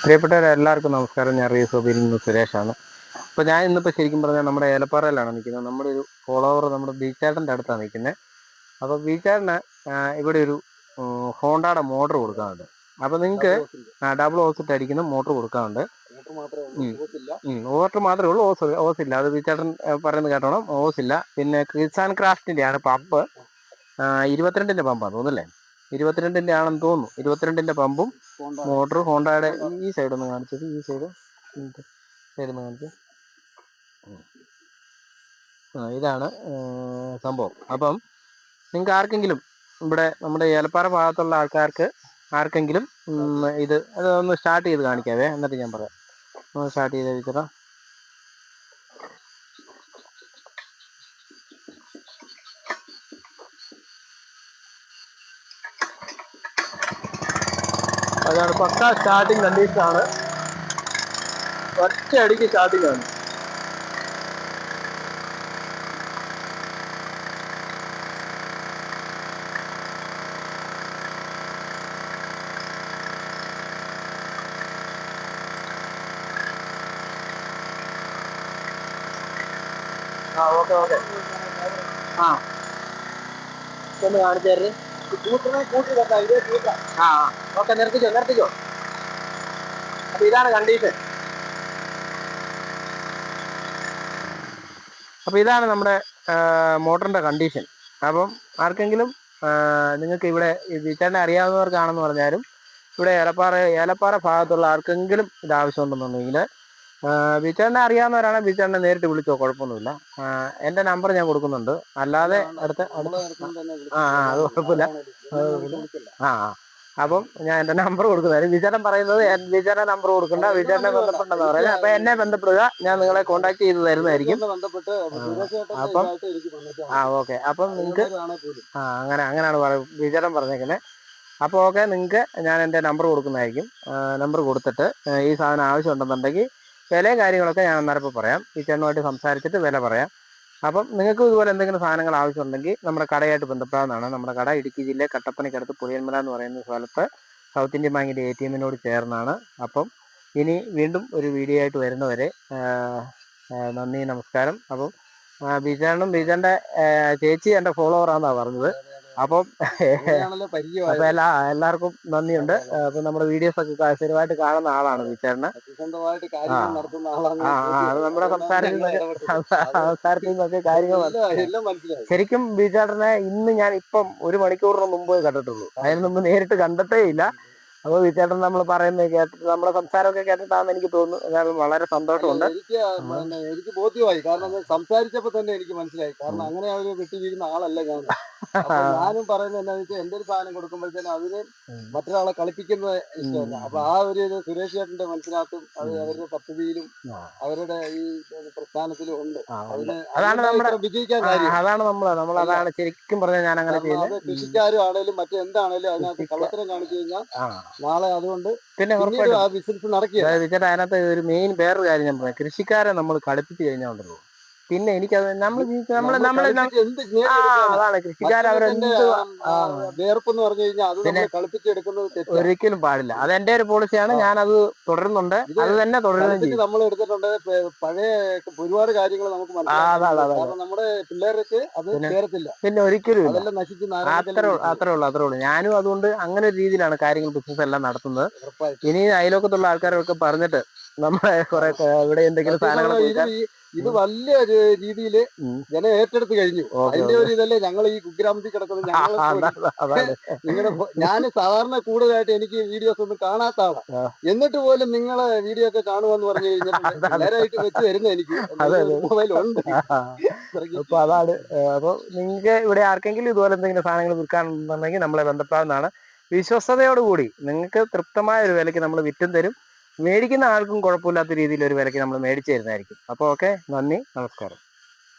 പ്രിയപ്പെട്ടവരെല്ലാവർക്കും നമസ്കാരം. ഞാൻ റീസോബിയിൽ നിന്ന് സുരേഷാണ്. അപ്പോൾ ഞാൻ ഇന്നിപ്പോൾ ശരിക്കും പറഞ്ഞാൽ നമ്മുടെ ഏലപ്പാറയിലാണ് നിൽക്കുന്നത്. നമ്മുടെ ഒരു ഫോളോവർ നമ്മുടെ ബീച്ചാട്ടൻ്റെ അടുത്താണ് നിൽക്കുന്നത്. അപ്പോൾ ബീച്ചാട്ടിന് ഇവിടെ ഒരു ഹോണ്ടയുടെ മോട്ടർ കൊടുക്കാനുണ്ട്. അപ്പോൾ നിങ്ങൾക്ക് ഡബിൾ ഓസിട്ട് അടിക്കുന്ന മോട്ടർ കൊടുക്കാനുണ്ട്. ഓട്ടർ മാത്രമേ ഉള്ളൂ, ഓസില്ല. അത് ബീച്ചാട്ടൻ പറയുന്നത് കേട്ടോണം, ഓസില്ല. പിന്നെ കിസാൻ ക്രാഫ്റ്റിൻ്റെ ആണ് പമ്പ്. 22-ൻ്റെ പമ്പാണ് തോന്നുന്നല്ലേ, 22-ൻ്റെ ആണെന്ന് തോന്നുന്നു. 22-ൻ്റെ പമ്പും മോട്ടറും ഹോണ്ടയുടെ ഈ സൈഡ് ഒന്ന് കാണിച്ചത്, ഈ സൈഡ് ഒന്ന് കാണിച്ചത്. ഇതാണ് സംഭവം. അപ്പം നിങ്ങൾക്ക് ആർക്കെങ്കിലും ഇവിടെ നമ്മുടെ ഏലപ്പാറ ഭാഗത്തുള്ള ആർക്കെങ്കിലും അതൊന്ന് സ്റ്റാർട്ട് ചെയ്ത് കാണിക്കാവേ, എന്നിട്ട് ഞാൻ പറയാം. ഒന്ന് സ്റ്റാർട്ട് ചെയ്ത് വെച്ചതാ. അതാണ് പക്കാ സ്റ്റാർട്ടിങ് കണ്ടീഷനാണ്. ഒറ്റ അടിക്ക് സ്റ്റാർട്ടിങ് ആണ്. ഓക്കെ ഒന്ന് കാണിച്ചു തരുന്നത്. ഓക്കെ, നിർത്തിക്കോ. അപ്പൊ ഇതാണ് കണ്ടീഷൻ. അപ്പോൾ ഇതാണ് നമ്മുടെ മോട്ടറിൻ്റെ കണ്ടീഷൻ. അപ്പം ആർക്കെങ്കിലും നിങ്ങൾക്ക് ഇവിടെ ബീച്ചാറിനെ അറിയാവുന്നവർക്കാണെന്ന് പറഞ്ഞാലും ഇവിടെ ഏലപ്പാറ ഭാഗത്തുള്ള ആർക്കെങ്കിലും ഇത് ആവശ്യമുണ്ടെന്നുണ്ടെങ്കിൽ ബീച്ചാറിനെ അറിയാവുന്നവരാണ് ബീച്ചാറിനെ നേരിട്ട് വിളിച്ചോ, കുഴപ്പമൊന്നുമില്ല. എൻ്റെ നമ്പർ ഞാൻ കൊടുക്കുന്നുണ്ട്. അല്ലാതെ അത് കുഴപ്പമില്ല. അപ്പം ഞാൻ എൻ്റെ നമ്പർ കൊടുക്കുന്നതായിരുന്നു. ബീച്ചാരൻ പറയുന്നത് ബീച്ചാരൻ്റെ നമ്പർ കൊടുക്കണ്ട, ബീച്ചാരനെ ബന്ധപ്പെട്ടെന്ന് പറയുന്നത്. അപ്പം എന്നെ ബന്ധപ്പെടുക, ഞാൻ നിങ്ങളെ കോൺടാക്ട് ചെയ്ത് തരുന്നതായിരിക്കും. അപ്പം ഓക്കെ. അപ്പം നിങ്ങൾക്ക് അങ്ങനെയാണ് ബീച്ചാരൻ പറഞ്ഞേക്കുന്നത്. അപ്പോൾ ഓക്കെ, നിങ്ങൾക്ക് ഞാൻ എൻ്റെ നമ്പർ കൊടുക്കുന്നതായിരിക്കും. നമ്പർ കൊടുത്തിട്ട് ഈ സാധനം ആവശ്യമുണ്ടെന്നുണ്ടെങ്കിൽ വിലയും കാര്യങ്ങളൊക്കെ ഞാൻ അന്നേരപ്പോൾ പറയാം. ബീച്ചാരനുമായിട്ട് സംസാരിച്ചിട്ട് വില പറയാം. അപ്പം നിങ്ങൾക്ക് ഇതുപോലെ എന്തെങ്കിലും സാധനങ്ങൾ ആവശ്യമുണ്ടെങ്കിൽ നമ്മുടെ കടയായിട്ട് ബന്ധപ്പെടാവുന്നതാണ്. നമ്മുടെ കട ഇടുക്കി ജില്ലയിൽ കട്ടപ്പനയ്ക്കടുത്ത് പുളിയന്മല എന്ന് പറയുന്ന സ്ഥലത്ത് സൗത്ത് ഇന്ത്യൻ ബാങ്കിൻ്റെ ATM ചേർന്നാണ്. അപ്പം ഇനി വീണ്ടും ഒരു വീഡിയോ ആയിട്ട് വരുന്നവരെ നന്ദി, നമസ്കാരം. അപ്പം ബീച്ചാറിൻ്റെ ചേച്ചി എൻ്റെ ഫോളോവറാണെന്നാണ് പറഞ്ഞത്. അപ്പം എല്ലാവർക്കും നന്ദിയുണ്ട്. അപ്പം നമ്മുടെ വീഡിയോസൊക്കെ സ്ഥിരമായിട്ട് കാണുന്ന ആളാണ് ബീച്ചാറിന്. അത് നമ്മുടെ സംസാരത്തിൽ നിന്നൊക്കെ കാര്യങ്ങൾ ശരിക്കും ബീച്ചാറിനെ ഇന്ന് ഞാൻ ഇപ്പം 1 മണിക്കൂറിന് മുമ്പ് കണ്ടിട്ടുള്ളൂ. അതിന് മുമ്പ് നേരിട്ട് കണ്ടിട്ടേ ഇല്ല. അപ്പോൾ ബീച്ചാട്ടൻ നമ്മൾ പറയുന്നത് കേട്ടിട്ട്, നമ്മുടെ സംസാരമൊക്കെ കേട്ടിട്ടാണെന്ന് എനിക്ക് തോന്നുന്നു. എന്നാലും വളരെ സന്തോഷമുണ്ട്. എനിക്ക് ബോധ്യമായി. കാരണം സംസാരിച്ചപ്പോൾ തന്നെ എനിക്ക് മനസ്സിലായി. കാരണം അങ്ങനെ ഒരു വെട്ടി വീഴുന്ന ആളല്ല ഞാൻ. ഞാനും പറയുന്നത് എന്താണെന്ന് വെച്ചാൽ, എന്റെ ഒരു സാധനം കൊടുക്കുമ്പോഴത്തേനും അതിന് മറ്റൊരാളെ കളിപ്പിക്കുന്നത് ഇഷ്ടമല്ല. അപ്പൊ ആ ഒരു ഇത് സുരേഷ് ചേട്ടന്റെ മനസ്സിനകത്തും അത് അവരുടെ പദ്ധതിയിലും അവരുടെ ഈ പ്രസ്ഥാനത്തിലും ഉണ്ട്. അതാണ് വിജയിക്കാൻ കാര്യം. അതാണ് ശരിക്കും പറഞ്ഞാൽ ഞാൻ അങ്ങനെ ചെയ്യുന്നത്. അത് കൃഷിക്കാരും ആണേലും മറ്റെന്താണേലും അതിനകത്ത് കള്ളത്തരം കാണിച്ചു കഴിഞ്ഞാൽ നാളെ അതുകൊണ്ട് പിന്നെ ആ ബിസിനസ് നടക്കുക. അതിനകത്ത് ഒരു മെയിൻ വേറൊരു കാര്യം ഞാൻ പറയാം. കൃഷിക്കാരെ നമ്മൾ കളിപ്പിച്ച് കഴിഞ്ഞാൽ ഉണ്ടല്ലോ, പിന്നെ എനിക്കത് അതാണ് കൃഷിക്കാരെ വേർപ്പെന്ന് പറഞ്ഞു കഴിഞ്ഞാൽ അത് നമ്മൾ കളിപ്പിച്ചെടുക്കുന്നത് ഒരിക്കലും പാടില്ല. അത് എന്റെ ഒരു പോളിസിയാണ്. ഞാനത് തുടരുന്നുണ്ട്. അത് തന്നെ തുടരുകയും ചെയ്യും. നമ്മൾ എടുത്തിട്ടുണ്ട് പഴയ ഒരുപാട് കാര്യങ്ങൾ നമുക്ക് മനസ്സിലാക്കാം. കാരണം നമ്മുടെ പിള്ളേർക്ക് അത് ചേരത്തില്ല. പിന്നെ ഒരിക്കലും അതെല്ലാം നശിച്ച് അത്രേ ഉള്ളൂ. ഞാനും അതുകൊണ്ട് അങ്ങനെ ഒരു രീതിയിലാണ് കാര്യങ്ങൾ, ബിസിനസ് എല്ലാം നടത്തുന്നത്. ഇനി അയലോക്കത്തുള്ള ആൾക്കാരൊക്കെ പറഞ്ഞിട്ട് നമ്മളെ കുറെ ഇവിടെ എന്തെങ്കിലും സാധനങ്ങൾ ഇത് വലിയ രീതിയിൽ ജനം ഏറ്റെടുത്ത് കഴിഞ്ഞു. അതിന്റെ ഒരു ഇതല്ലേ ഞങ്ങൾ ഈ കുഗ്രാമത്തിൽ കിടക്കുന്നത്. ഞാൻ സാധാരണ കൂടുതലായിട്ട് എനിക്ക് വീഡിയോസ് ഒന്നും കാണാത്ത ആളാണ്. എന്നിട്ട് പോലും നിങ്ങളെ വീഡിയോ ഒക്കെ കാണുമെന്ന് പറഞ്ഞു കഴിഞ്ഞാൽ നേരായിട്ട് വെച്ച് തരുന്ന എനിക്ക് മൊബൈൽ ഉണ്ട്. അപ്പൊ അതാണ്. അപ്പൊ നിങ്ങൾക്ക് ഇവിടെ ആർക്കെങ്കിലും ഇതുപോലെ എന്തെങ്കിലും സാധനങ്ങൾ വിൽക്കാനുണ്ടെങ്കിൽ നമ്മളെ ബന്ധപ്പെടാവുന്നതാണ്. വിശ്വസ്തയോടുകൂടി നിങ്ങൾക്ക് തൃപ്തമായ ഒരു വിലയ്ക്ക് നമ്മൾ വിറ്റും തരും. മേടിക്കുന്ന ആൾക്കും കുഴപ്പമില്ലാത്ത രീതിയിൽ ഒരു വിലയ്ക്ക് നമ്മൾ മേടിച്ചു തരുന്നതായിരിക്കും. അപ്പോൾ ഓക്കെ, നന്ദി, നമസ്കാരം.